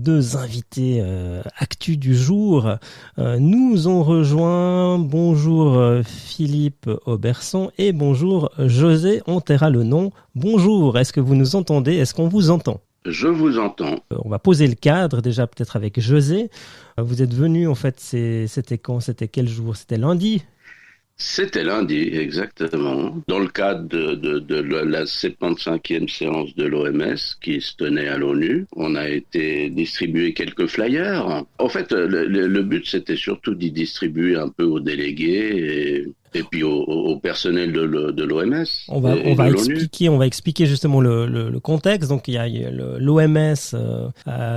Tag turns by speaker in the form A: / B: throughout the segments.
A: deux invités actus du jour. Nous ont rejoint, bonjour Philippe Auberson et bonjour José Antera-Lenon. Bonjour, est-ce que vous nous entendez? Est-ce qu'on vous entend?
B: Je vous entends.
A: On va poser le cadre déjà peut-être avec José. Vous êtes venu en fait, c'était quand? C'était quel jour? C'était lundi?
B: C'était lundi, exactement, dans le cadre de la 75e séance de l'OMS qui se tenait à l'ONU. On a été distribuer quelques flyers. En fait, le but, c'était surtout d'y distribuer un peu aux délégués et puis au personnel de l'OMS.
A: On va expliquer justement le contexte. Donc, il y a l'OMS,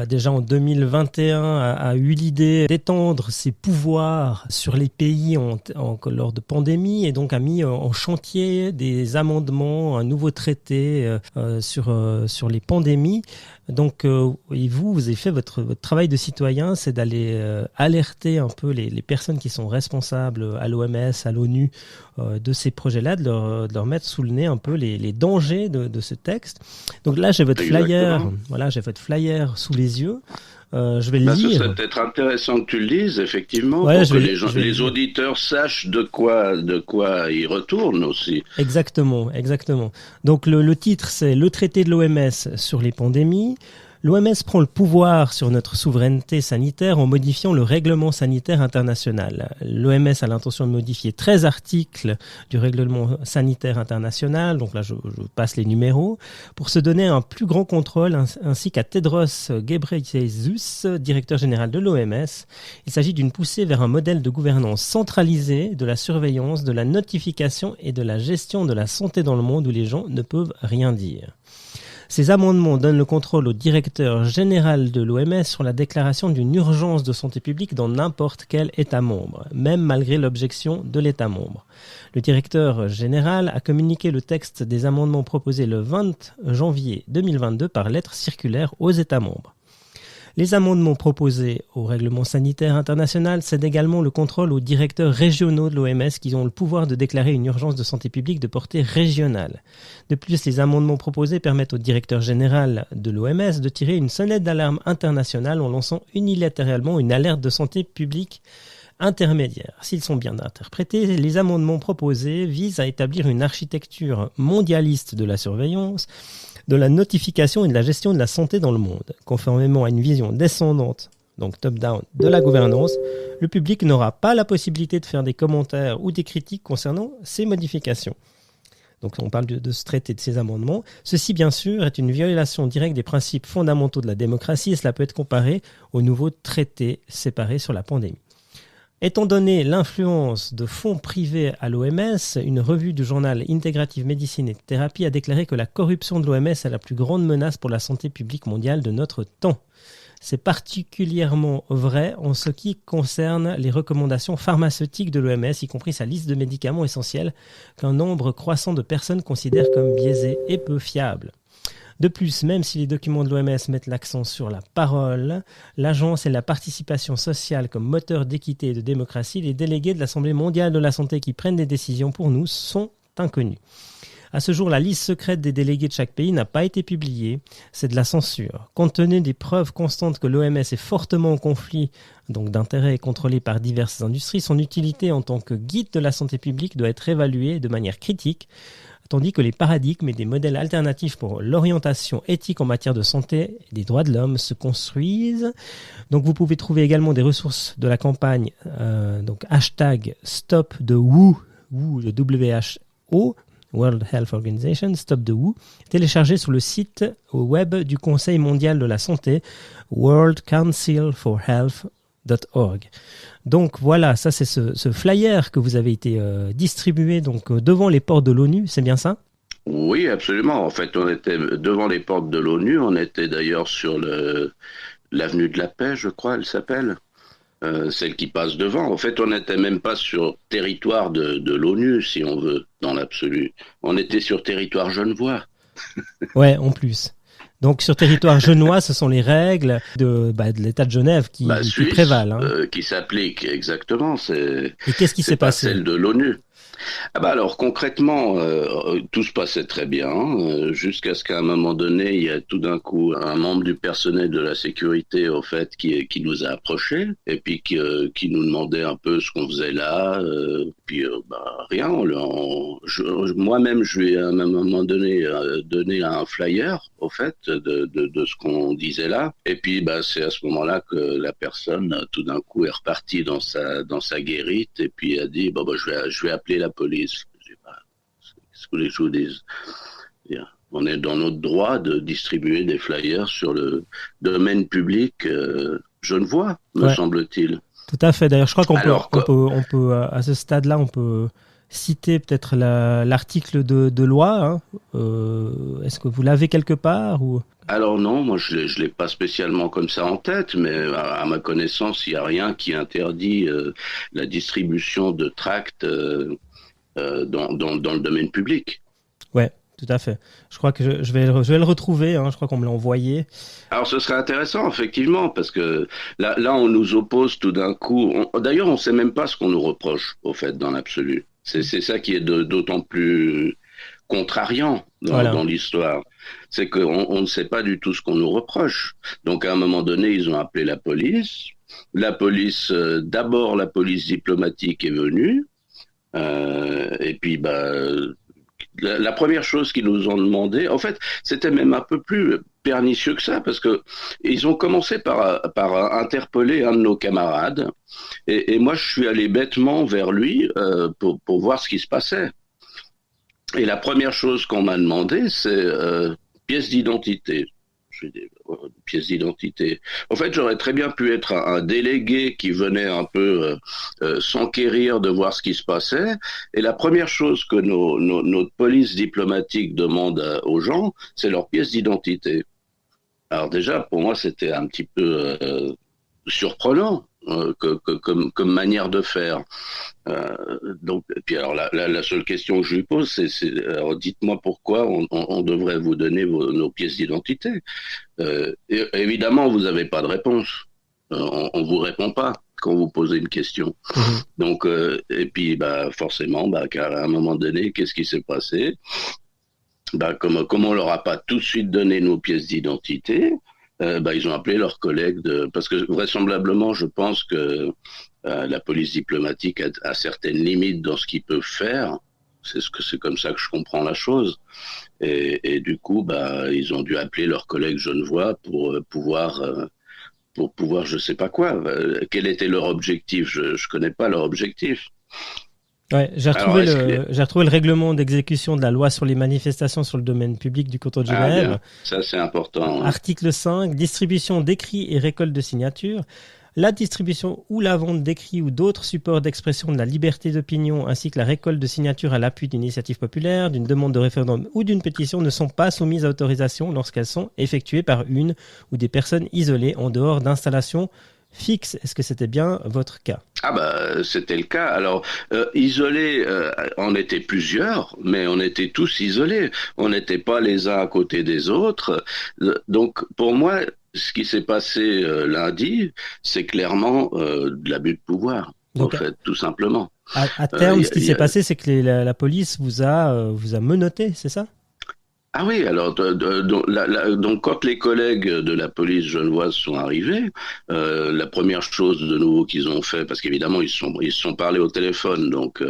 A: déjà en 2021, a eu l'idée d'étendre ses pouvoirs sur les pays lors de pandémie et donc a mis en chantier des amendements, un nouveau traité sur les pandémies. Donc, et vous avez fait votre travail de citoyen, c'est d'aller alerter un peu les personnes qui sont responsables à l'OMS, à l'ONU, de ces projets-là, de leur mettre sous le nez un peu les dangers de ce texte. Donc là, j'ai votre flyer, voilà, j'ai votre flyer sous les yeux. Je vais le lire.
B: Ce serait peut-être intéressant que tu le lises, effectivement, pour que les auditeurs sachent de quoi ils retournent aussi.
A: Exactement. Donc le titre, c'est le traité de l'OMS sur les pandémies. L'OMS prend le pouvoir sur notre souveraineté sanitaire en modifiant le règlement sanitaire international. L'OMS a l'intention de modifier 13 articles du règlement sanitaire international, donc là je passe les numéros, pour se donner un plus grand contrôle ainsi qu'à Tedros Ghebreyesus, directeur général de l'OMS. Il s'agit d'une poussée vers un modèle de gouvernance centralisée de la surveillance, de la notification et de la gestion de la santé dans le monde où les gens ne peuvent rien dire. Ces amendements donnent le contrôle au directeur général de l'OMS sur la déclaration d'une urgence de santé publique dans n'importe quel État membre, même malgré l'objection de l'État membre. Le directeur général a communiqué le texte des amendements proposés le 20 janvier 2022 par lettre circulaire aux États membres. Les amendements proposés au règlement sanitaire international cèdent également le contrôle aux directeurs régionaux de l'OMS qui ont le pouvoir de déclarer une urgence de santé publique de portée régionale. De plus, les amendements proposés permettent au directeur général de l'OMS de tirer une sonnette d'alarme internationale en lançant unilatéralement une alerte de santé publique intermédiaire. S'ils sont bien interprétés, les amendements proposés visent à établir une architecture mondialiste de la surveillance, de la notification et de la gestion de la santé dans le monde. Conformément à une vision descendante, donc top-down, de la gouvernance, le public n'aura pas la possibilité de faire des commentaires ou des critiques concernant ces modifications. Donc on parle de ce traité, de ces amendements. Ceci, bien sûr, est une violation directe des principes fondamentaux de la démocratie et cela peut être comparé au nouveau traité séparé sur la pandémie. Étant donné l'influence de fonds privés à l'OMS, une revue du journal Integrative Medicine et Thérapie a déclaré que la corruption de l'OMS est la plus grande menace pour la santé publique mondiale de notre temps. C'est particulièrement vrai en ce qui concerne les recommandations pharmaceutiques de l'OMS, y compris sa liste de médicaments essentiels qu'un nombre croissant de personnes considèrent comme biaisés et peu fiables. De plus, même si les documents de l'OMS mettent l'accent sur la parole, l'agence et la participation sociale comme moteur d'équité et de démocratie, les délégués de l'Assemblée mondiale de la santé qui prennent des décisions pour nous sont inconnus. À ce jour, la liste secrète des délégués de chaque pays n'a pas été publiée. C'est de la censure. Compte tenu des preuves constantes que l'OMS est fortement en conflit donc d'intérêts contrôlés par diverses industries, son utilité en tant que guide de la santé publique doit être évaluée de manière critique, tandis que les paradigmes et des modèles alternatifs pour l'orientation éthique en matière de santé et des droits de l'homme se construisent. Donc vous pouvez trouver également des ressources de la campagne donc hashtag Stop the WHO, le WHO, World Health Organization, Stop the WHO, téléchargé sur le site web du Conseil mondial de la santé, World Council for Health.org. Donc voilà, ça c'est ce flyer que vous avez été distribué donc devant les portes de l'ONU, c'est bien ça?
B: Oui, absolument. En fait, on était devant les portes de l'ONU. On était d'ailleurs sur l'avenue de la Paix, je crois, elle s'appelle. Celle qui passe devant. En fait, on n'était même pas sur territoire de l'ONU, si on veut, dans l'absolu. On était sur territoire genevois.
A: Ouais, en plus. Donc sur territoire genevois, ce sont les règles de l'État de Genève qui
B: Suisse,
A: prévalent. Hein.
B: Qui s'appliquent, exactement.
A: Et qu'est-ce qui s'est passé?
B: Celle de l'ONU. Ah bah alors concrètement, tout se passait très bien, jusqu'à ce qu'à un moment donné, il y a tout d'un coup un membre du personnel de la sécurité, au fait, qui nous a approchés et puis qui nous demandait un peu ce qu'on faisait là. Puis bah rien. Moi-même, je lui ai à un moment donné donné un flyer, au fait, de ce qu'on disait là. Et puis bah c'est à ce moment-là que la personne, tout d'un coup, est repartie dans sa guérite et puis a dit bon bah je vais appeler la police. Je dis, bah, qu'est-ce que les gens disent? On est dans notre droit de distribuer des flyers sur le domaine public genevois, me
A: Ouais,
B: semble-t-il.
A: tout à fait. D'ailleurs, je crois
B: Alors,
A: on peut, à ce stade-là, on peut citer peut-être l'article de loi. Hein. Est-ce que vous l'avez quelque part ou...
B: alors non, moi je l'ai pas spécialement comme ça en tête, mais à ma connaissance, il n'y a rien qui interdit la distribution de tracts dans le domaine public.
A: Ouais, tout à fait. Je crois que je vais le retrouver. Hein. Je crois qu'on me l'a envoyé.
B: Alors ce serait intéressant, effectivement, parce que là on nous oppose tout d'un coup. D'ailleurs, on ne sait même pas ce qu'on nous reproche, au fait, dans l'absolu. C'est ça qui est d'autant plus contrariant
A: Voilà.
B: dans l'histoire. C'est qu'on ne sait pas du tout ce qu'on nous reproche. Donc à un moment donné, ils ont appelé la police. La police, d'abord la police diplomatique est venue. Et puis bah la première chose qu'ils nous ont demandé, en fait, c'était même un peu plus pernicieux que ça, parce que ils ont commencé par interpeller un de nos camarades, et moi je suis allé bêtement vers lui pour voir ce qui se passait. Et la première chose qu'on m'a demandé, c'est pièce d'identité. Je dis, pièce d'identité. En fait, j'aurais très bien pu être un délégué qui venait un peu s'enquérir de voir ce qui se passait. Et la première chose que notre police diplomatique demande aux gens, c'est leur pièce d'identité. Alors déjà, pour moi, c'était un petit peu surprenant comme manière de faire. Donc, et puis alors la seule question que je lui pose, alors dites-moi pourquoi on devrait vous donner nos pièces d'identité. Et évidemment, vous n'avez pas de réponse. On vous répond pas quand vous posez une question.
A: Mhm.
B: Donc, et puis bah forcément, bah car à un moment donné, qu'est-ce qui s'est passé? Bah comme on leur a pas tout de suite donné nos pièces d'identité, bah ils ont appelé leurs collègues parce que vraisemblablement, je pense que la police diplomatique a certaines limites dans ce qu'ils peuvent faire. C'est comme ça que je comprends la chose. Et du coup, bah, ils ont dû appeler leurs collègues genevois pour pouvoir, je sais pas quoi. Quel était leur objectif? Je connais pas leur objectif.
A: Ouais,
B: Alors,
A: j'ai retrouvé le règlement d'exécution de la loi sur les manifestations sur le domaine public du canton de
B: ah
A: Genève.
B: bien, ça c'est important. Hein.
A: Article 5, distribution d'écrits et récolte de signatures. La distribution ou la vente d'écrits ou d'autres supports d'expression de la liberté d'opinion ainsi que la récolte de signatures à l'appui d'une initiative populaire, d'une demande de référendum ou d'une pétition ne sont pas soumises à autorisation lorsqu'elles sont effectuées par une ou des personnes isolées en dehors d'installations fixes. Est-ce que c'était bien votre cas?
B: Ah bah c'était le cas. Alors isolés, on était plusieurs, mais on était tous isolés. On n'était pas les uns à côté des autres. Donc pour moi, ce qui s'est passé lundi, c'est clairement de l'abus de pouvoir, en
A: Donc,
B: fait, tout simplement.
A: à terme, ce qui s'est
B: Y a-
A: passé, c'est que la police vous a menotté, c'est ça?
B: Ah oui, alors donc quand les collègues de la police genevoise sont arrivés, la première chose de nouveau qu'ils ont fait, parce qu'évidemment ils se sont parlé au téléphone, donc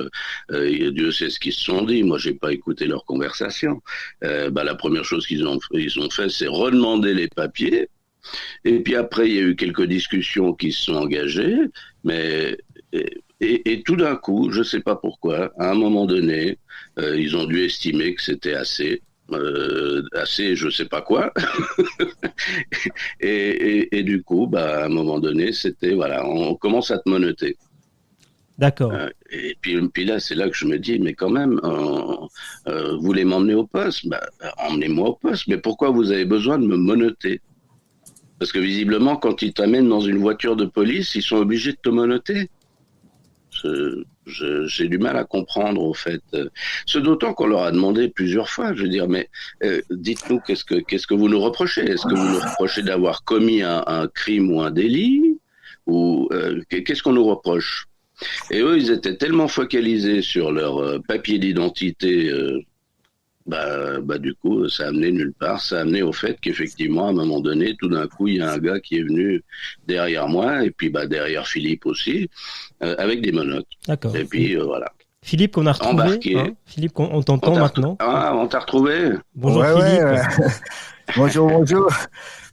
B: Dieu sait ce qu'ils se sont dit. Moi, j'ai pas écouté leur conversation. Bah la première chose ils ont fait, c'est redemander les papiers. Et puis après, il y a eu quelques discussions qui se sont engagées, mais et tout d'un coup, je sais pas pourquoi, à un moment donné, ils ont dû estimer que c'était assez, je sais pas quoi. Et du coup, bah, à un moment donné, c'était, voilà, on commence à te menotter.
A: D'accord.
B: Et puis là, c'est là que je me dis, mais quand même, vous voulez m'emmener au poste? Bah, emmenez-moi au poste. Mais pourquoi vous avez besoin de me menotter? Parce que visiblement, quand ils t'amènent dans une voiture de police, ils sont obligés de te menotter. J'ai du mal à comprendre, au fait. Ce d'autant qu'on leur a demandé plusieurs fois. Je veux dire, mais dites-nous, qu'est-ce que vous nous reprochez? Est-ce que vous nous reprochez d'avoir commis un crime ou un délit? Ou qu'est-ce qu'on nous reproche? Et eux, ils étaient tellement focalisés sur leur papier d'identité. Du coup, ça a amené nulle part. Ça a amené au fait qu'effectivement, à un moment donné, tout d'un coup, il y a un gars qui est venu derrière moi, et puis derrière Philippe aussi, avec des menottes.
A: D'accord.
B: Et puis, voilà.
A: Philippe, qu'on a retrouvé.
B: Embarqué.
A: Hein, Philippe, on t'entend maintenant.
B: Ah, on t'a retrouvé.
A: Bonjour Philippe.
C: Bonjour.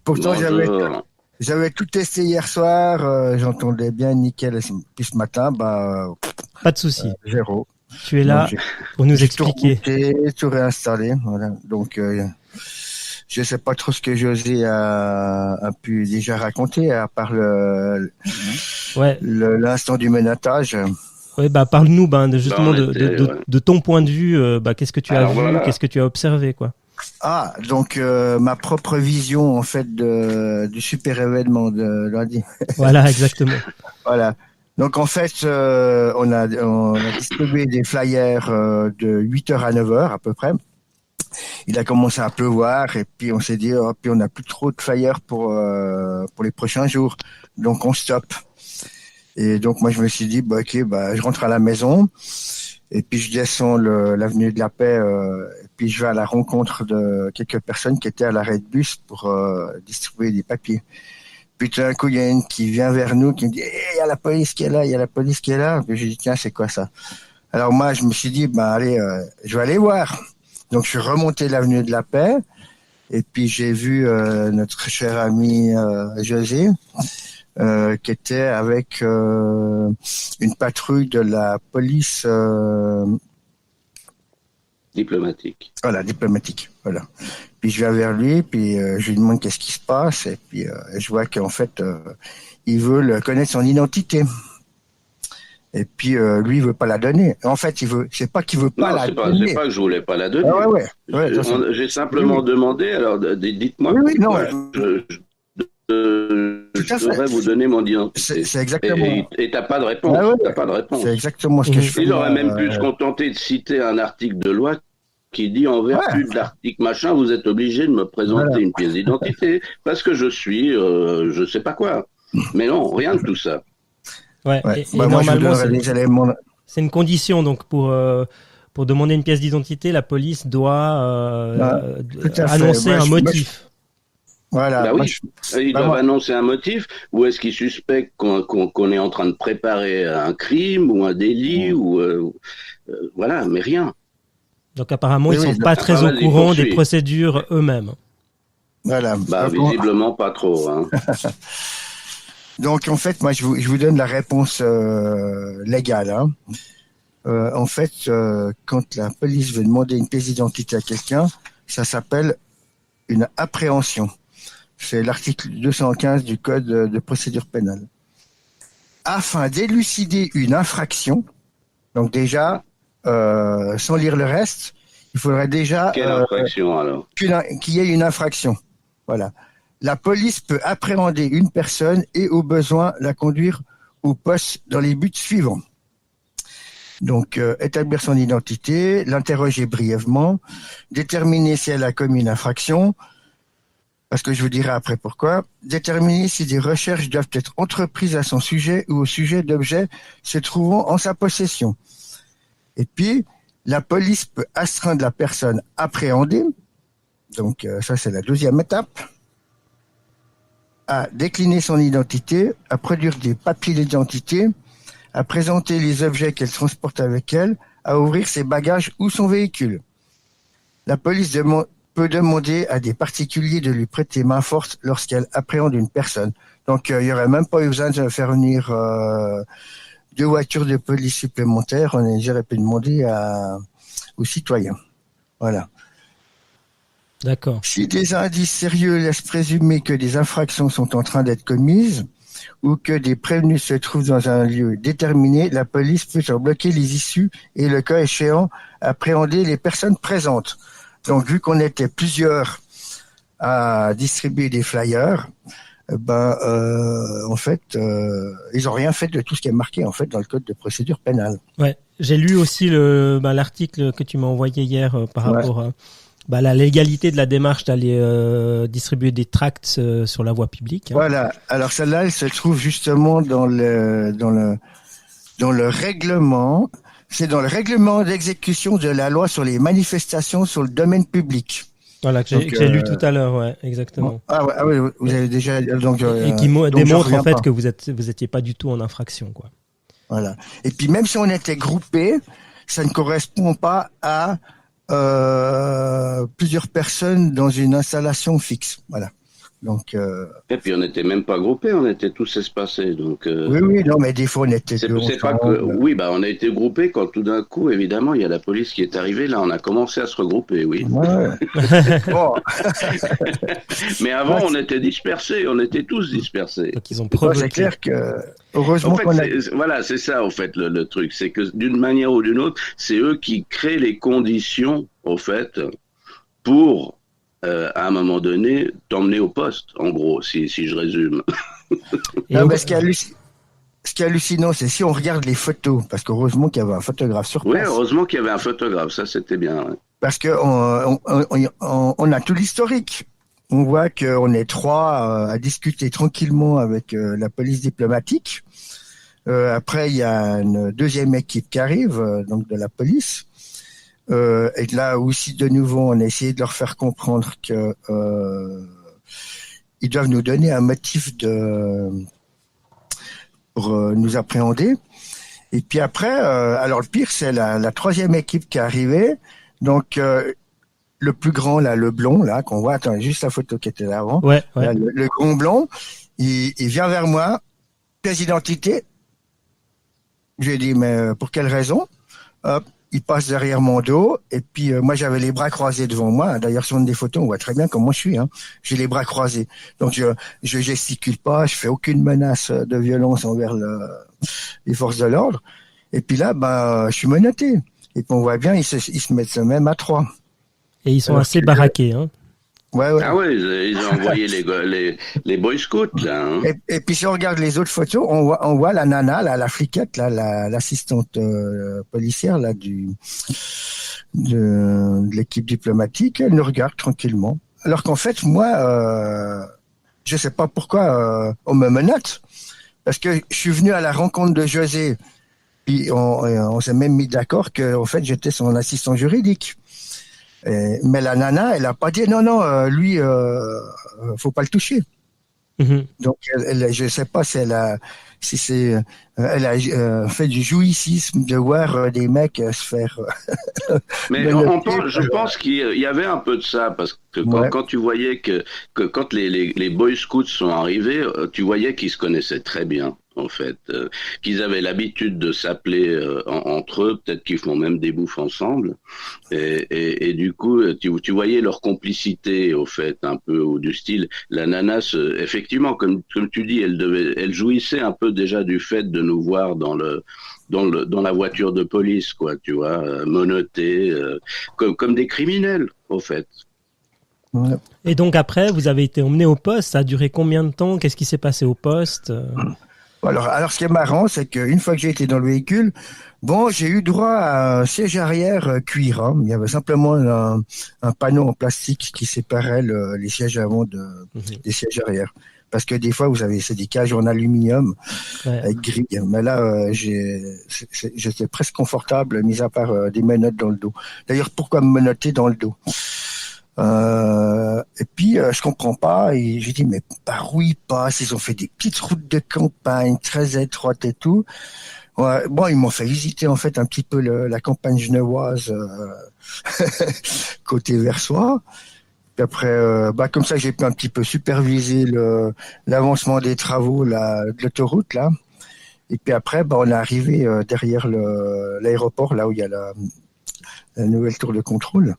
C: Pourtant,
B: Bonjour.
C: j'avais tout testé hier soir. J'entendais bien nickel. Puis ce matin,
A: pas de souci.
C: Zéro.
A: Tu es là pour nous expliquer.
C: Tout réinstallé. Voilà. Donc, je sais pas trop ce que José a pu déjà raconter, à part l'instant du menottage.
A: Oui, parle-nous justement de ton point de vue. Qu'est-ce que tu as vu, voilà. Qu'est-ce que tu as observé, quoi.
C: Ah, donc ma propre vision en fait du super événement de lundi.
A: Voilà, exactement.
C: Voilà. Donc en fait, on a distribué des flyers de 8h à 9h à peu près. Il a commencé à pleuvoir et puis on s'est dit puis on n'a plus trop de flyers pour les prochains jours. Donc on stoppe. Et donc moi je me suis dit je rentre à la maison et puis je descends l'avenue de la Paix et puis je vais à la rencontre de quelques personnes qui étaient à l'arrêt de bus pour distribuer des papiers. Puis tout d'un coup, il y a une qui vient vers nous, qui me dit il y a la police qui est là, il y a la police qui est là. Puis j'ai dit tiens, c'est quoi ça? Alors moi, je me suis dit allez, je vais aller voir. Donc je suis remonté l'avenue de la Paix et puis j'ai vu notre cher ami José qui était avec une patrouille de la police
B: diplomatique.
C: Voilà, diplomatique. Voilà. Puis je viens vers lui, puis je lui demande qu'est-ce qui se passe, et puis je vois qu'en fait, il veut connaître son identité. Et puis lui, il veut pas la donner. En fait, c'est pas qu'il veut pas la donner.
B: C'est pas que je voulais pas la donner.
C: Ah ouais.
B: J'ai simplement demandé. Alors, dites-moi.
C: Oui, non.
B: Je voudrais vous donner mon identité.
C: C'est exactement.
B: Et t'as pas de réponse.
C: Ah ouais.
B: T'as pas de réponse.
C: C'est exactement ce que je fais.
B: Il aurait même pu se contenter de citer un article de loi qui dit en vertu de l'article machin, vous êtes obligé de me présenter une pièce d'identité parce que je suis, je sais pas quoi. Mais non, rien de tout ça.
A: Ouais. Et normalement, c'est une condition donc pour demander une pièce d'identité, la police doit annoncer un motif.
C: Voilà.
B: Ils doivent annoncer un motif, ou est-ce qu'ils suspectent qu'on est en train de préparer un crime ou un délit voilà, mais rien.
A: Donc apparemment, ils sont pas très au courant des procédures eux-mêmes.
C: Voilà.
B: Visiblement pas trop. Hein.
C: Donc en fait, moi je vous donne la réponse légale. Hein. En fait, quand la police veut demander une pièce d'identité à quelqu'un, ça s'appelle une appréhension. C'est l'article 215 du Code de procédure pénale. Afin d'élucider une infraction, donc déjà, sans lire le reste, il faudrait déjà
B: quelle infraction alors
C: qu'il y ait une infraction. Voilà. La police peut appréhender une personne et au besoin la conduire au poste dans les buts suivants. Donc, établir son identité, l'interroger brièvement, déterminer si elle a commis une infraction, parce que je vous dirai après pourquoi, déterminer si des recherches doivent être entreprises à son sujet ou au sujet d'objets se trouvant en sa possession. Et puis, la police peut astreindre la personne appréhendée, donc ça c'est la deuxième étape, à décliner son identité, à produire des papiers d'identité, à présenter les objets qu'elle transporte avec elle, à ouvrir ses bagages ou son véhicule. La police peut demander à des particuliers de lui prêter main forte lorsqu'elle appréhende une personne. Donc, il n'y aurait même pas eu besoin de faire venir 2 voitures de police supplémentaires. On aurait pu demander aux citoyens. Voilà.
A: D'accord.
C: Si des indices sérieux laissent présumer que des infractions sont en train d'être commises ou que des prévenus se trouvent dans un lieu déterminé, la police peut en bloquer les issues et, le cas échéant, appréhender les personnes présentes. Donc, vu qu'on était plusieurs à distribuer des flyers, en fait, ils n'ont rien fait de tout ce qui est marqué en fait dans le code de procédure pénale.
A: Ouais, j'ai lu aussi l'article que tu m'as envoyé hier par rapport à la légalité de la démarche d'aller distribuer des tracts sur la voie publique. Hein.
C: Voilà. Alors celle-là, elle se trouve justement dans dans le règlement. C'est dans le règlement d'exécution de la loi sur les manifestations sur le domaine public.
A: Voilà, que j'ai lu tout à l'heure, ouais, exactement.
C: Ah ouais, vous avez déjà donc
A: et qui démontre en fait que vous étiez pas du tout en infraction, quoi.
C: Voilà. Et puis même si on était groupés, ça ne correspond pas à plusieurs personnes dans une installation fixe. Voilà. Donc.
B: Et puis on n'était même pas groupés, on était tous espacés. Donc.
C: Oui, non, mais des fois on était.
B: C'est pas que. Oui, on a été groupés quand tout d'un coup, évidemment, il y a la police qui est arrivée. Là, on a commencé à se regrouper, oui.
C: Ouais. Bon.
B: Mais avant, on était dispersés, on était tous dispersés.
A: Donc ils ont provoqué.
C: C'est clair que heureusement
B: en fait, voilà, c'est ça, au fait, le truc, c'est que d'une manière ou d'une autre, c'est eux qui créent les conditions, au fait, pour à un moment donné, t'emmener au poste, en gros, si je résume.
C: Non, mais ce qui est hallucinant, c'est si on regarde les photos, parce qu'heureusement qu'il y avait un photographe sur place.
B: Oui, heureusement qu'il y avait un photographe, ça c'était bien. Ouais.
C: Parce que on a tout l'historique. On voit qu'on est trois à discuter tranquillement avec la police diplomatique. Après, il y a une deuxième équipe qui arrive, donc de la police. Et là aussi, de nouveau, on a essayé de leur faire comprendre que ils doivent nous donner un motif pour nous appréhender. Et puis après, alors le pire, c'est la troisième équipe qui est arrivée. Donc le plus grand, là, le blond, là, qu'on voit, attends, juste la photo qui était là avant.
A: Ouais.
C: Là, le grand blond, il vient vers moi, pièce d'identité. Je lui ai dit, mais pour quelle raison? Hop. Il passe derrière mon dos et puis moi j'avais les bras croisés devant moi. D'ailleurs sur une des photos on voit très bien comment je suis. Hein. J'ai les bras croisés, donc je gesticule pas, je fais aucune menace de violence envers les forces de l'ordre. Et puis là, je suis menotté. Et puis on voit bien ils se mettent même à trois.
A: Et ils sont assez baraqués, hein.
C: Ouais.
B: Ah ouais, ils ont envoyé les Boy Scouts, là. Hein.
C: Et puis si on regarde les autres photos, on voit la nana, là, la fliquette, là, l'assistante policière là de l'équipe diplomatique, elle nous regarde tranquillement. Alors qu'en fait, moi, je sais pas pourquoi on me menotte, parce que je suis venu à la rencontre de José, puis on s'est même mis d'accord que en fait j'étais son assistant juridique. Mais la nana, elle a pas dit non, lui, faut pas le toucher. Mm-hmm. Donc, je sais pas si elle a fait du jouissisme de voir des mecs se faire.
B: Mais je pense qu'il y avait un peu de ça parce que quand tu voyais que quand les Boy Scouts sont arrivés, tu voyais qu'ils se connaissaient très bien. En fait, qu'ils avaient l'habitude de s'appeler entre eux, peut-être qu'ils font même des bouffes ensemble, et du coup, tu voyais leur complicité, au fait, un peu ou du style. La nana, effectivement, comme tu dis, elle jouissait un peu déjà du fait de nous voir dans la voiture de police, quoi, tu vois, menottés, comme des criminels, au fait.
A: Et donc après, vous avez été emmené au poste. Ça a duré combien de temps? Qu'est-ce qui s'est passé au poste?
C: Alors, ce qui est marrant, c'est qu'une fois que j'ai été dans le véhicule, j'ai eu droit à un siège arrière cuir. Hein. Il y avait simplement un panneau en plastique qui séparait les sièges avant des sièges arrière. Parce que des fois, c'est des cages en aluminium avec grille. Mais là, j'étais presque confortable, mis à part des menottes dans le dos. D'ailleurs, pourquoi me menotter dans le dos? Et puis je comprends pas et j'ai dit mais par où ils passent, ils ont fait des petites routes de campagne très étroites et tout. Ouais, ils m'ont fait visiter en fait un petit peu la campagne genevoise côté Versoix. Puis après comme ça j'ai pu un petit peu superviser l'avancement des travaux de l'autoroute là. Et puis après on est arrivé derrière l'aéroport là où il y a la nouvelle tour de contrôle.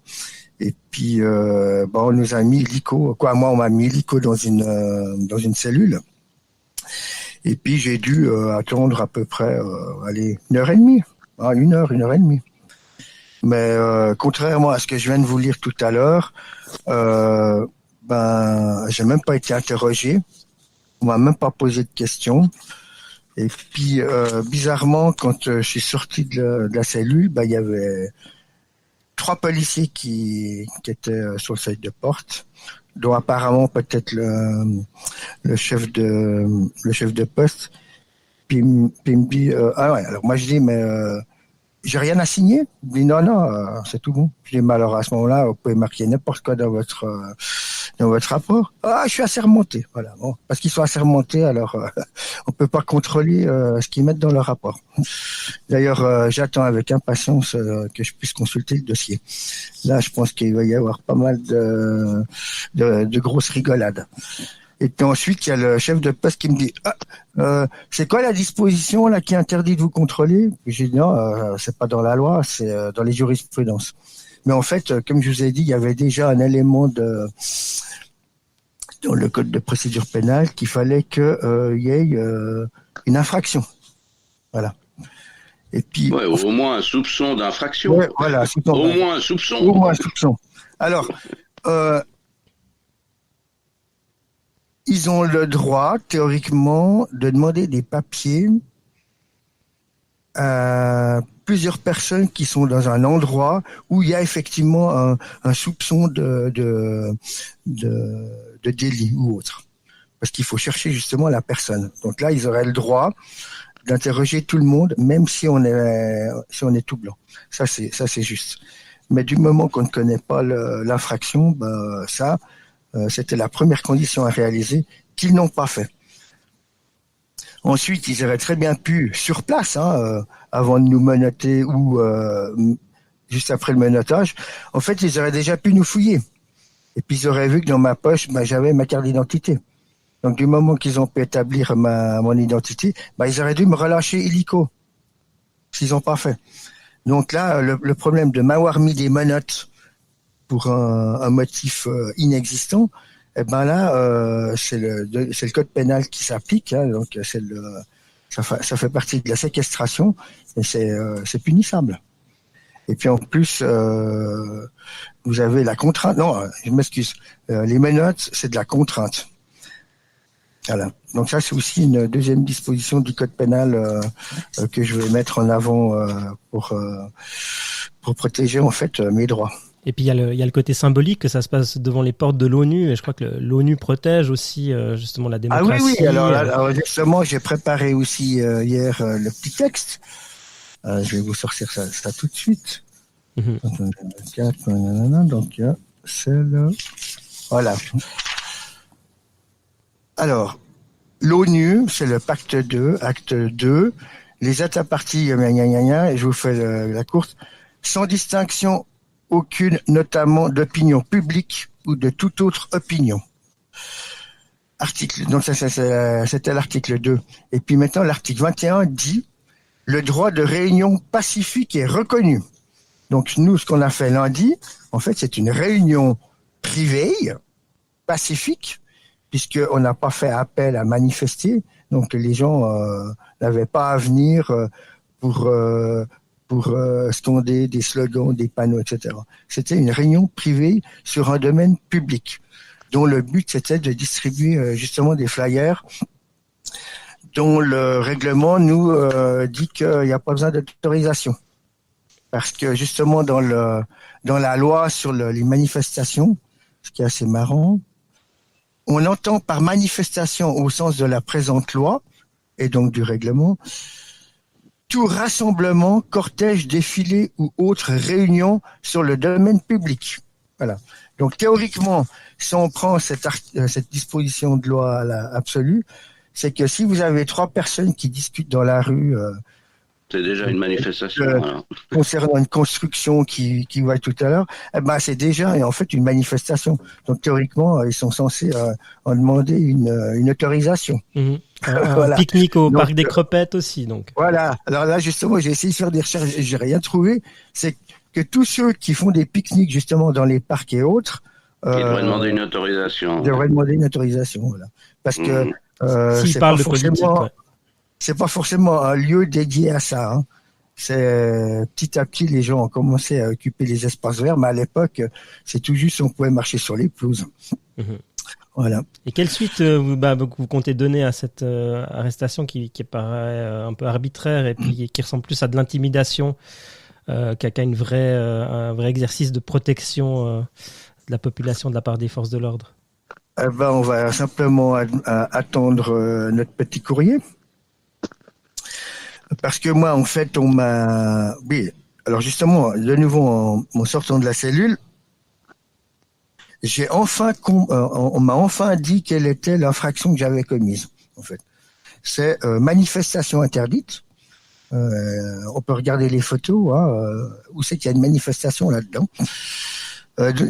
C: Et puis, on nous a mis l'ICO. Moi, on m'a mis l'ICO dans une cellule. Et puis, j'ai dû attendre à peu près, 1h30. 1h30. Mais contrairement à ce que je viens de vous lire tout à l'heure, j'ai même pas été interrogé. On m'a même pas posé de questions. Et puis, bizarrement, quand je suis sorti de la cellule, il y avait 3 policiers qui étaient sur le seuil de porte, dont apparemment peut-être le chef de poste. puis il me dit, ah ouais, alors moi je dis, mais j'ai rien à signer. Il me dit, non, c'est tout bon. Je dis, mais alors à ce moment-là, vous pouvez marquer n'importe quoi dans votre rapport. Ah, je suis assermenté. Voilà, bon, parce qu'ils sont assermentés, alors on peut pas contrôler ce qu'ils mettent dans leur rapport. D'ailleurs, j'attends avec impatience que je puisse consulter le dossier. Là, je pense qu'il va y avoir pas mal de grosses rigolades. Et puis ensuite, il y a le chef de poste qui me dit, c'est quoi la disposition là qui interdit de vous contrôler? J'ai dit non, c'est pas dans la loi, c'est dans les jurisprudences. Mais en fait, comme je vous ai dit, il y avait déjà un élément dans le code de procédure pénale qu'il fallait qu'il y ait une infraction. Voilà. Et puis,
B: ouais, au moins un soupçon d'infraction.
C: Ouais, voilà,
B: au moins un soupçon.
C: Au moins un soupçon. Alors, ils ont le droit, théoriquement, de demander des papiers à plusieurs personnes qui sont dans un endroit où il y a effectivement un soupçon de délit ou autre. Parce qu'il faut chercher justement la personne. Donc là, ils auraient le droit d'interroger tout le monde, même si on est tout blanc. Ça c'est juste. Mais du moment qu'on ne connaît pas l'infraction, c'était la première condition à réaliser qu'ils n'ont pas fait. Ensuite, ils auraient très bien pu, sur place, avant de nous menotter ou juste après le menottage, en fait, ils auraient déjà pu nous fouiller. Et puis, ils auraient vu que dans ma poche, j'avais ma carte d'identité. Donc, du moment qu'ils ont pu établir mon identité, ils auraient dû me relâcher illico, s'ils n'ont pas fait. Donc là, le problème de m'avoir mis des menottes pour un motif inexistant, c'est le code pénal qui s'applique, donc ça fait partie de la séquestration et c'est punissable. Et puis en plus, vous avez la contrainte. Non, je m'excuse. Les menottes, c'est de la contrainte. Voilà. Donc ça, c'est aussi une deuxième disposition du code pénal que je vais mettre en avant pour protéger en fait mes droits.
A: Et puis il y a le côté symbolique que ça se passe devant les portes de l'ONU, et je crois que l'ONU protège aussi justement la démocratie.
C: Ah oui. Alors justement, j'ai préparé aussi hier le petit texte. Je vais vous sortir ça tout de suite. Donc c'est le voilà. Alors l'ONU, c'est le pacte 2, acte 2. Les États parties, et je vous fais la courte, sans distinction aucune, notamment d'opinion publique ou de toute autre opinion. Donc c'était l'article 2. Et puis maintenant, l'article 21 dit « Le droit de réunion pacifique est reconnu ». Donc nous, ce qu'on a fait lundi, en fait, c'est une réunion privée, pacifique, puisqu'on n'a pas fait appel à manifester. Donc les gens n'avaient pas à venir pour scander des slogans, des panneaux, etc. C'était une réunion privée sur un domaine public, dont le but c'était de distribuer justement des flyers dont le règlement nous dit qu'il n'y a pas besoin d'autorisation. Parce que justement dans la loi sur les manifestations, ce qui est assez marrant, on entend par manifestation au sens de la présente loi, et donc du règlement, tout rassemblement, cortège, défilé ou autre réunion sur le domaine public. Voilà. Donc théoriquement, si on prend cette disposition de loi absolue, c'est que si vous avez 3 personnes qui discutent dans la rue,
B: c'est déjà une manifestation.
C: Concernant une construction qui va tout à l'heure, c'est déjà en fait une manifestation. Donc théoriquement, ils sont censés en demander une autorisation.
A: Mmh. Un pique-nique au parc des Crepettes aussi. Donc.
C: Voilà. Alors là, justement, j'ai essayé de faire des recherches, j'ai rien trouvé. C'est que tous ceux qui font des pique-niques justement dans les parcs et autres,
B: ils devraient demander une autorisation.
C: Voilà. Parce que
A: s'ils parlent de politique. Ouais.
C: C'est pas forcément un lieu dédié à ça. Hein. C'est petit à petit les gens ont commencé à occuper les espaces verts, mais à l'époque, c'est tout juste on pouvait marcher sur les pelouses.
A: Mmh.
C: Voilà.
A: Et quelle suite vous comptez donner à cette arrestation qui paraît un peu arbitraire et puis qui ressemble plus à de l'intimidation qu'à un vrai exercice de protection de la population de la part des forces de l'ordre?
C: On va simplement attendre notre petit courrier. Parce que moi, en fait, on m'a... Oui, alors justement, de nouveau, en sortant de la cellule, on m'a enfin dit quelle était l'infraction que j'avais commise, en fait. C'est manifestation interdite. On peut regarder les photos, hein, où c'est qu'il y a une manifestation là-dedans.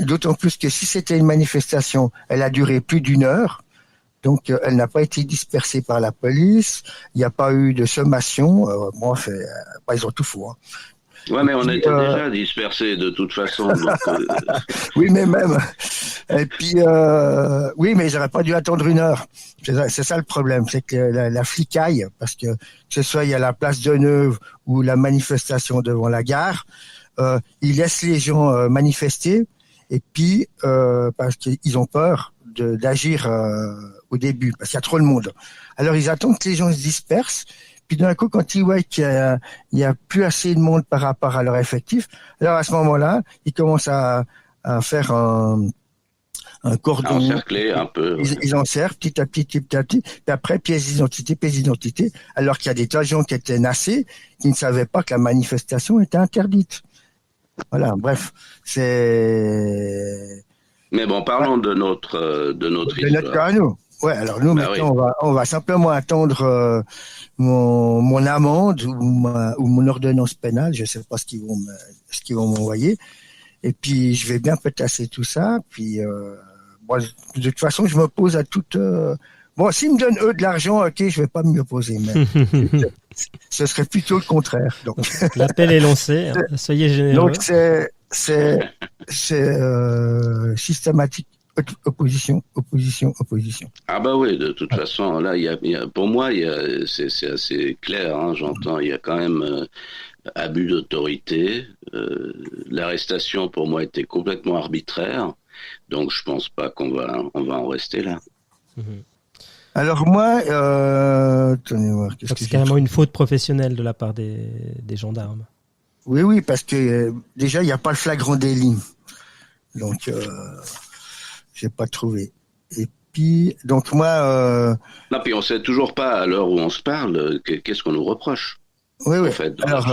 C: D'autant plus que si c'était une manifestation, elle a duré plus d'1 heure. Donc, elle n'a pas été dispersée par la police. Il n'y a pas eu de sommation. Ils ont tout fou. Hein.
B: Ouais, mais on était déjà dispersés de toute façon. Donc,
C: Oui, mais même. Et puis, oui, mais j'aurais pas dû attendre 1 heure. C'est ça le problème, c'est que la flicaille, parce que ce soit il y a la place de Neuve ou la manifestation devant la gare, ils laissent les gens manifester. Et puis, parce qu'ils ont peur d'agir au début, parce qu'il y a trop de monde. Alors, ils attendent que les gens se dispersent. Puis d'un coup, quand ils voient qu'il y a plus assez de monde par rapport à leur effectif, alors à ce moment-là, ils commencent à faire un cordon.
B: Encercler un peu.
C: Ils encerclent petit à petit. Puis après, pièce d'identité, alors qu'il y a des tas de gens qui étaient nassés, qui ne savaient pas que la manifestation était interdite. Voilà, bref, c'est...
B: Mais bon, parlons de notre histoire.
C: Notre cas à nous. Ouais, alors nous, maintenant, oui. on va simplement attendre mon amende ou mon ordonnance pénale. Je sais pas ce qu'ils vont m'envoyer. Et puis, je vais bien pétasser tout ça. Puis, moi, de toute façon, je m'oppose à toute... Bon, s'ils me donnent eux de l'argent, ok, je vais pas m'y opposer, mais ce serait plutôt le contraire. Donc.
A: L'appel est lancé, hein. Soyez généreux.
C: Donc c'est systématique, opposition.
B: Ah bah oui, de toute façon, là, pour moi, c'est assez clair. Hein, j'entends, il y a quand même abus d'autorité. L'arrestation, pour moi, était complètement arbitraire. Donc, je pense pas qu'on va en rester là.
A: Mm-hmm.
C: Alors moi, attendez voir.
A: C'est carrément une faute professionnelle de la part des gendarmes.
C: Oui, parce que déjà, il n'y a pas le flagrant délit. Donc, j'ai pas trouvé. Et puis, donc moi...
B: Non, puis on sait toujours pas, à l'heure où on se parle, qu'est-ce qu'on nous reproche.
C: Oui.
B: En fait,
C: alors,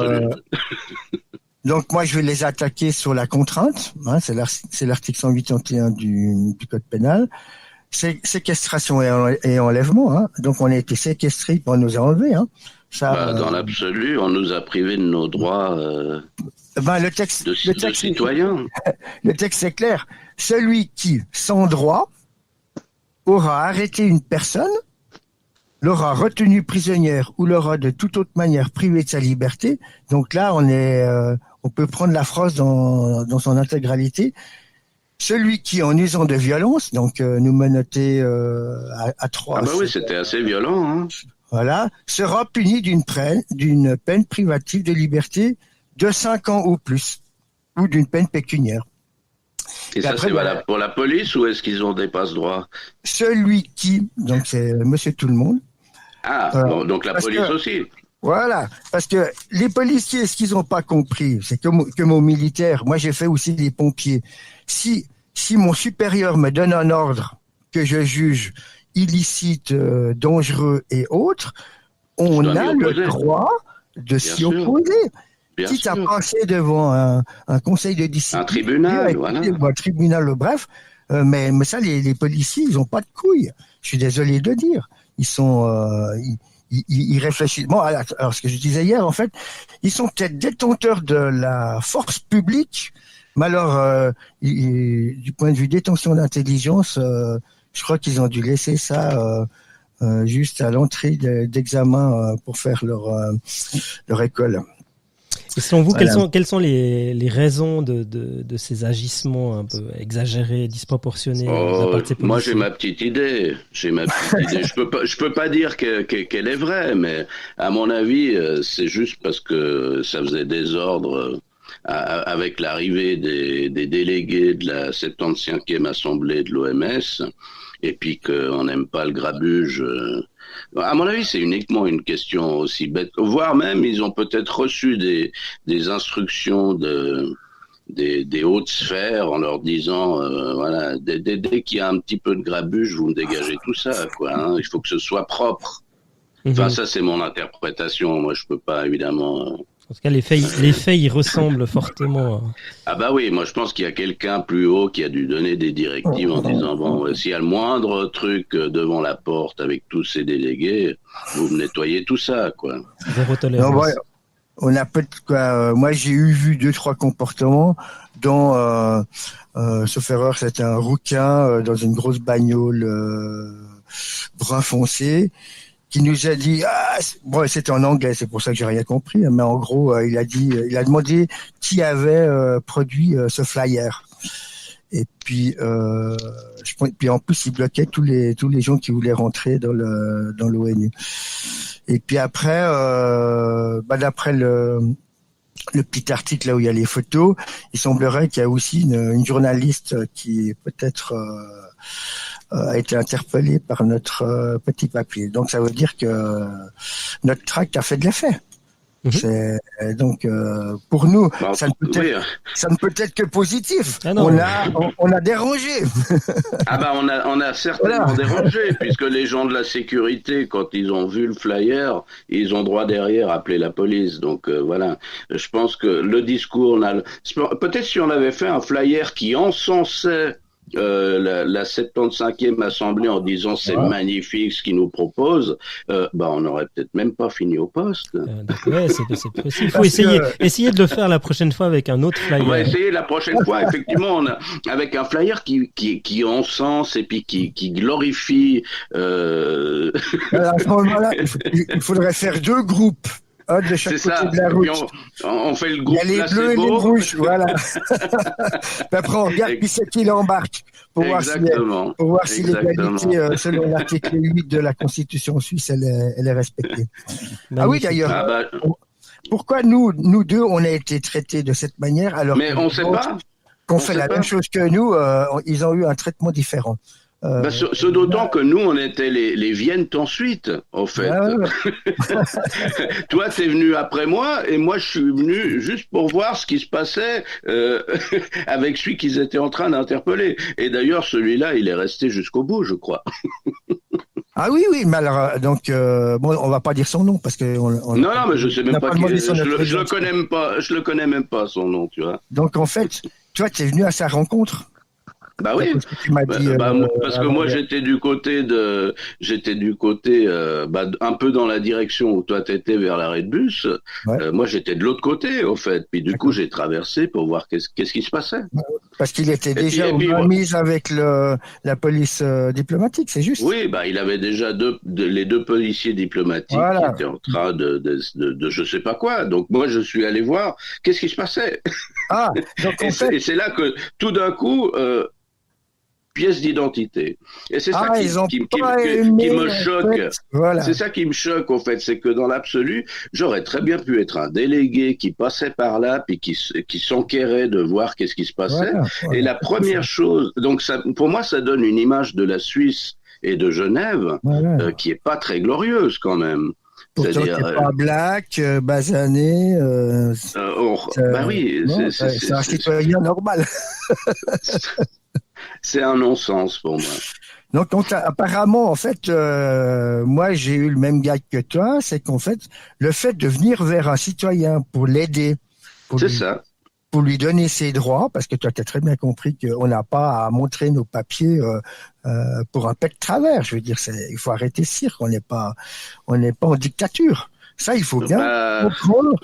C: donc moi, je vais les attaquer sur la contrainte. Hein, c'est l'article 181 du Code pénal. Séquestration et enlèvement. Hein. Donc, on a été séquestrés pour nous enlever. Hein. Ça,
B: dans l'absolu, on nous a privés de nos droits
C: le texte
B: de citoyens.
C: Le texte est clair. Celui qui, sans droit, aura arrêté une personne, l'aura retenue prisonnière ou l'aura de toute autre manière privée de sa liberté. Donc là, on peut prendre la phrase dans son intégralité. Celui qui, en usant de violence, donc nous menotter à 3...
B: Ah bah oui, c'était assez violent. Hein.
C: Voilà, sera puni d'une peine privative de liberté de 5 ans ou plus, ou d'une peine pécuniaire.
B: Et ça, après, c'est valable pour la police ou est-ce qu'ils ont des passe-droits?
C: Celui qui, donc c'est monsieur tout le monde.
B: Ah, bon, donc la police aussi.
C: Voilà, parce que les policiers, ce qu'ils n'ont pas compris, c'est que mon militaire, moi j'ai fait aussi des pompiers. Si mon supérieur me donne un ordre que je juge illicite, dangereux et autres, on a le droit de s'y opposer. Quitte à passer devant un conseil de discipline,
B: un tribunal, voilà.
C: Un tribunal, bref. Mais ça, les policiers, ils ont pas de couilles. Je suis désolé de dire. Ils sont, ils réfléchissent. Bon, alors ce que je disais hier, en fait, ils sont peut-être détenteurs de la force publique, mais alors, du point de vue détention d'intelligence, je crois qu'ils ont dû laisser ça juste à l'entrée d'examen pour faire leur école.
A: Et selon vous, voilà. Quelles sont les raisons de ces agissements un peu exagérés, disproportionnés?
B: Moi, j'ai ma petite idée. Je peux pas dire qu'elle est vraie, mais à mon avis, c'est juste parce que ça faisait désordre avec l'arrivée des délégués de la 75e assemblée de l'OMS, et puis qu'on n'aime pas le grabuge. À mon avis, c'est uniquement une question aussi bête. Voire même, ils ont peut-être reçu des instructions des hautes sphères en leur disant, voilà, dès qu'il y a un petit peu de grabuge, vous me dégagez tout ça, quoi. Hein, il faut que ce soit propre. Enfin, ça, c'est mon interprétation. Moi, je peux pas, évidemment...
A: En tout cas, les faits y ressemblent fortement.
B: Ah bah oui, moi je pense qu'il y a quelqu'un plus haut qui a dû donner des directives en disant bon, s'il y a le moindre truc devant la porte avec tous ces délégués, vous me nettoyez tout ça, quoi.
A: Zéro tolérance.
C: Non, ouais, on a peut-être quoi. Moi, j'ai vu 2-3 comportements dont, sauf erreur, c'était un rouquin dans une grosse bagnole brun foncé, qui nous a dit, bon, c'était en anglais, c'est pour ça que j'ai rien compris, mais en gros, il a demandé qui avait produit ce flyer. Et puis, puis en plus, il bloquait tous les gens qui voulaient rentrer dans l'ONU. Et puis après, d'après le petit article là où il y a les photos, il semblerait qu'il y a aussi une journaliste qui peut-être a été interpellée par notre petit papier. Donc ça veut dire que notre tract a fait de l'effet. Donc pour nous, ça ne peut être que positif. On a dérangé.
B: On a certainement dérangé, puisque les gens de la sécurité, quand ils ont vu le flyer, ils ont droit derrière à appeler la police. Donc voilà, je pense que le discours, peut-être si on avait fait un flyer qui encensait la 75e assemblée en disant c'est magnifique ce qu'ils nous proposent, on n'aurait peut-être même pas fini au poste.
A: Ouais, c'est possible. Il faut essayer de le faire la prochaine fois avec un autre flyer.
B: On va essayer la prochaine fois, effectivement, avec un flyer qui encense et puis qui glorifie.
C: À ce moment-là, il faudrait faire 2 groupes. De chaque côté de la route.
B: On fait le groupe.
C: Il y a les bleus et les rouges, voilà. Après, on regarde qui c'est qui l'embarque pour voir si l'égalité, selon l'article 8 de la Constitution suisse, elle est respectée. Ah oui, d'ailleurs. Pourquoi nous deux, on a été traités de cette manière alors qu'on fait la même chose que nous, ils ont eu un traitement différent.
B: Ce d'autant que nous, on était les Viennes ensuite, en fait. Toi, t'es venu après moi, et moi, je suis venu juste pour voir ce qui se passait avec celui qu'ils étaient en train d'interpeller. Et d'ailleurs, celui-là, il est resté jusqu'au bout, je crois.
C: Ah oui, mais alors, donc, on va pas dire son nom, parce que...
B: Non, mais je sais même pas qui je le connais même pas, son nom, tu vois.
C: Donc, en fait, toi, t'es venu à sa rencontre.
B: Bah oui, parce que moi j'étais du côté un peu dans la direction où toi t'étais vers l'arrêt de bus. Moi j'étais de l'autre côté au fait. Puis du coup j'ai traversé pour voir qu'est-ce qui se passait.
C: Parce qu'il était déjà en mise avec la police diplomatique, c'est juste.
B: Oui, il avait déjà les 2 policiers diplomatiques qui étaient en train de je sais pas quoi. Donc moi je suis allé voir qu'est-ce qui se passait.
C: Donc
B: et c'est là que tout d'un coup pièce d'identité. Et c'est ça qui me choque. Voilà. C'est ça qui me choque, au fait. C'est que dans l'absolu, j'aurais très bien pu être un délégué qui passait par là, puis qui s'enquérait de voir qu'est-ce qui se passait. Et la première chose, donc ça, pour moi, ça donne une image de la Suisse et de Genève qui est pas très glorieuse quand même.
C: C'est-à-dire pas black, basané. C'est un citoyen normal.
B: C'est un non-sens pour moi.
C: Donc apparemment, en fait, moi j'ai eu le même gag que toi, c'est qu'en fait, le fait de venir vers un citoyen pour l'aider, pour lui donner ses droits, parce que toi tu as très bien compris qu'on n'a pas à montrer nos papiers pour un pet de travers. Je veux dire, il faut arrêter ce cirque, on n'est pas en dictature. Ça, il faut bien comprendre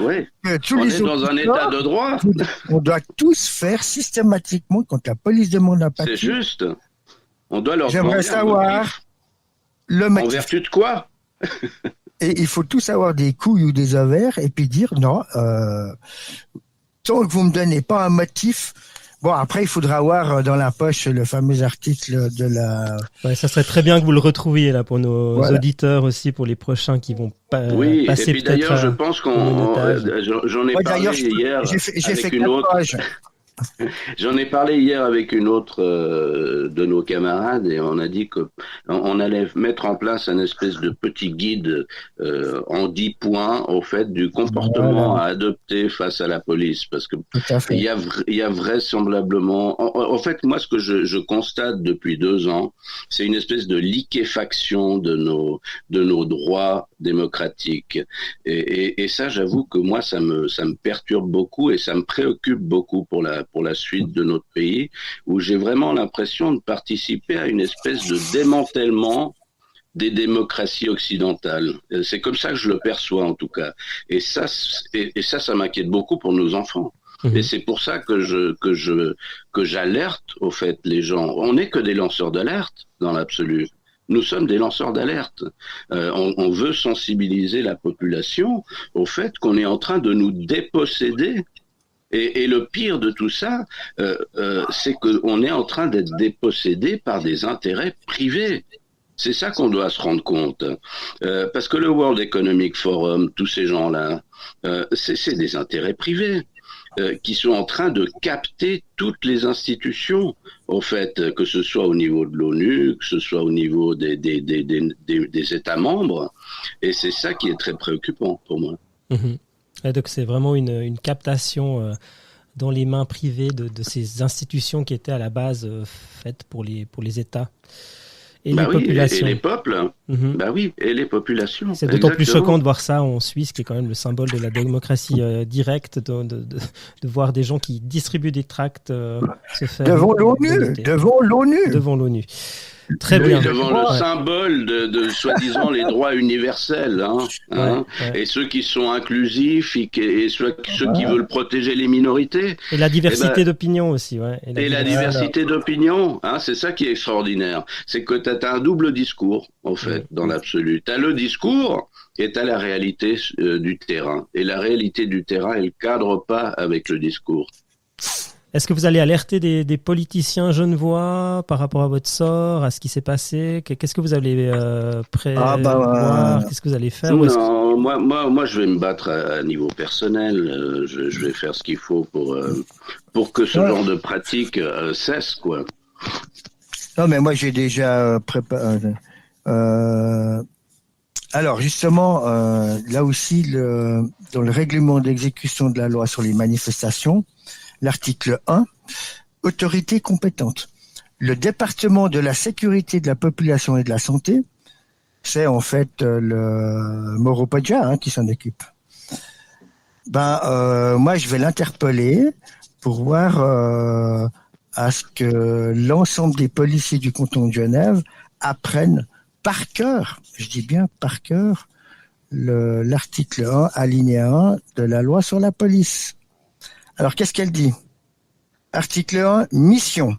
C: que tous
B: on est dans un état de droit.
C: On doit tous faire systématiquement quand la police demande un papier.
B: C'est juste. On doit leur
C: J'aimerais savoir le motif.
B: En vertu de quoi?
C: Et il faut tous avoir des couilles ou des ovaires et puis dire non, tant que vous me donnez pas un motif. Bon, après, il faudra avoir dans la poche le fameux article de la...
A: ça serait très bien que vous le retrouviez là pour nos auditeurs aussi, pour les prochains qui vont passer peut-être.
B: Et puis d'ailleurs, je pense j'en ai parlé hier avec une autre. J'en ai parlé hier avec une autre de nos camarades et on a dit que on allait mettre en place un espèce de petit guide en 10 points au fait du comportement à adopter face à la police, parce que il y a vraisemblablement, en fait, moi ce que je constate depuis 2 ans, c'est une espèce de liquéfaction de nos droits démocratiques et ça, j'avoue que moi ça me perturbe beaucoup et ça me préoccupe beaucoup pour la suite de notre pays, où j'ai vraiment l'impression de participer à une espèce de démantèlement des démocraties occidentales. C'est comme ça que je le perçois en tout cas. Et ça m'inquiète beaucoup pour nos enfants. Et c'est pour ça que j'alerte au fait les gens. On n'est que des lanceurs d'alerte dans l'absolu. Nous sommes des lanceurs d'alerte. On veut sensibiliser la population au fait qu'on est en train de nous déposséder. Et le pire de tout ça, c'est qu'on est en train d'être dépossédé par des intérêts privés. C'est ça qu'on doit se rendre compte. Parce que le World Economic Forum, tous ces gens-là, c'est des intérêts privés qui sont en train de capter toutes les institutions, au fait, que ce soit au niveau de l'ONU, que ce soit au niveau des États membres. Et c'est ça qui est très préoccupant pour moi.
A: Et donc c'est vraiment une captation dans les mains privées de ces institutions qui étaient à la base faites pour les États et les populations.
B: Et les peuples. Bah oui, et les populations.
A: C'est d'autant plus choquant de voir ça en Suisse, qui est quand même le symbole de la démocratie directe, de voir des gens qui distribuent des tracts se faire
C: devant l'ONU.
A: Très bien.
B: Devant le symbole de soi-disant les droits universels, et ceux qui sont inclusifs et ceux qui veulent protéger les minorités.
A: Et la diversité d'opinion aussi,
B: Et la diversité d'opinion, c'est ça qui est extraordinaire. C'est que tu as un double discours, en fait, dans l'absolu. Tu as le discours et tu as la réalité du terrain. Et la réalité du terrain, elle cadre pas avec le discours.
A: Est-ce que vous allez alerter des politiciens genevois par rapport à votre sort, à ce qui s'est passé? Qu'est-ce que vous allez prévoir? Qu'est-ce que vous allez faire?
B: Non, moi, je vais me battre à niveau personnel. Je vais faire ce qu'il faut pour que ce genre de pratique cesse, quoi.
C: Non, mais moi, j'ai déjà préparé. Alors, justement, là aussi, dans le règlement d'exécution de la loi sur les manifestations, l'article 1, autorité compétente. Le département de la sécurité de la population et de la santé, c'est en fait le Moropodia qui s'en occupe. Moi, je vais l'interpeller pour voir à ce que l'ensemble des policiers du canton de Genève apprennent par cœur, je dis bien par cœur, l'article 1, alinéa 1 de la loi sur la police. Alors, qu'est-ce qu'elle dit? Article 1, mission.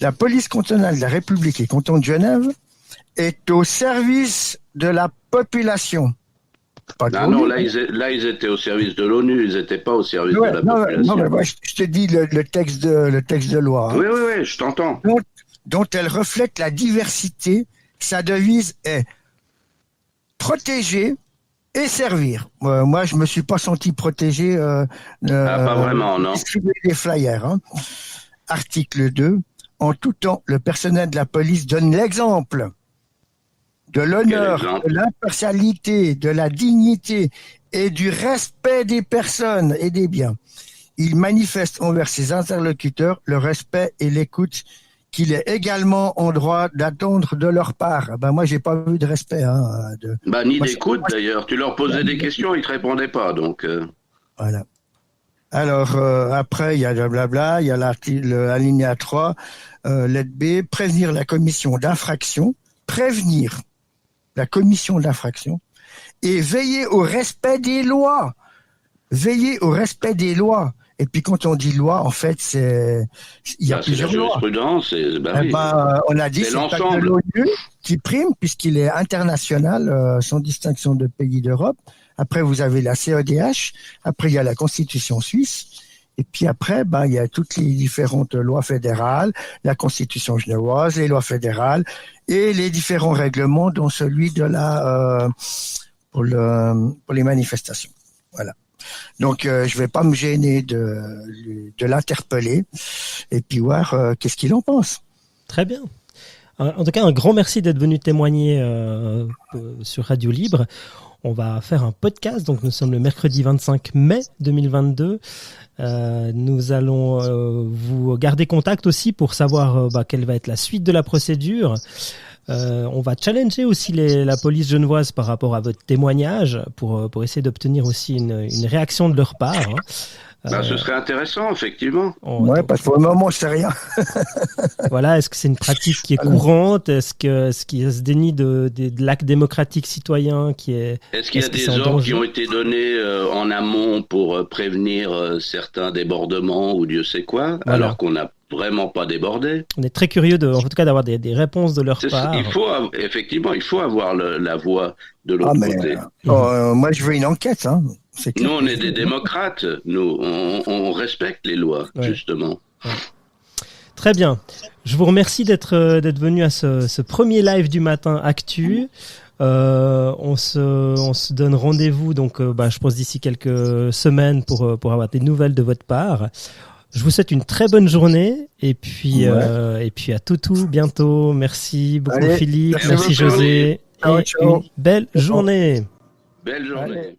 C: La police cantonale de la République et canton de Genève est au service de la population.
B: Non, là, ils étaient au service de l'ONU, ils n'étaient pas au service de la population.
C: Non, mais moi, je te dis le texte de loi.
B: Oui, je t'entends.
C: Dont elle reflète la diversité. Sa devise est protéger et servir. Moi, je me suis pas senti protégé.
B: Pas vraiment, non.
C: Distribuer des flyers. Article 2. En tout temps, le personnel de la police donne l'exemple de l'honneur, de l'impartialité, de la dignité et du respect des personnes et des biens. Il manifeste envers ses interlocuteurs le respect et l'écoute qu'il est également en droit d'attendre de leur part. Moi, j'ai pas vu de respect.
B: Ni d'écoute, d'ailleurs. Tu leur posais des questions, ils te répondaient pas, donc...
C: Voilà. Alors, après, il y a blablabla, il y a l'alinéa 3, lettre B, prévenir la commission d'infraction, et veiller au respect des lois. Et puis quand on dit loi, en fait, il y a plusieurs lois. On a dit c'est l'ensemble de l'ONU qui prime puisqu'il est international, sans distinction de pays d'Europe. Après, vous avez la CEDH. Après, il y a la Constitution suisse. Et puis après, il y a toutes les différentes lois fédérales, la Constitution genevoise, les lois fédérales et les différents règlements, dont celui de pour les manifestations. Voilà. Donc, je vais pas me gêner de l'interpeller et puis voir qu'est-ce qu'il en pense.
A: Très bien. En tout cas, un grand merci d'être venu témoigner sur Radio Libre. On va faire un podcast, donc nous sommes le mercredi 25 mai 2022. Nous allons vous garder contact aussi pour savoir quelle va être la suite de la procédure. On va challenger aussi la police genevoise par rapport à votre témoignage pour essayer d'obtenir aussi une réaction de leur part.
B: Ce serait intéressant, effectivement.
C: Ouais, parce que pour le moment, je sais rien.
A: Voilà, est-ce que c'est une pratique qui est courante? Est-ce qu'il y a ce déni de l'acte démocratique citoyen qui est...
B: Est-ce qu'il y a des ordres qui ont été donnés en amont pour prévenir certains débordements ou Dieu sait quoi, alors qu'on n'a vraiment pas débordé?
A: On est très curieux en tout cas d'avoir des réponses de leur part.
B: Il faut avoir la voix de l'autre côté.
C: Moi, je veux une enquête, hein.
B: Nous, on est des démocrates. Nous, on respecte les lois, justement.
A: Ouais. Très bien. Je vous remercie d'être venu à ce premier live du matin Actu. On se donne rendez-vous, donc, je pense d'ici quelques semaines pour avoir des nouvelles de votre part. Je vous souhaite une très bonne journée et puis à tout bientôt. Merci beaucoup. Allez, Philippe, merci José.
C: Ciao,
A: et une belle journée.
B: Belle journée.
C: Allez.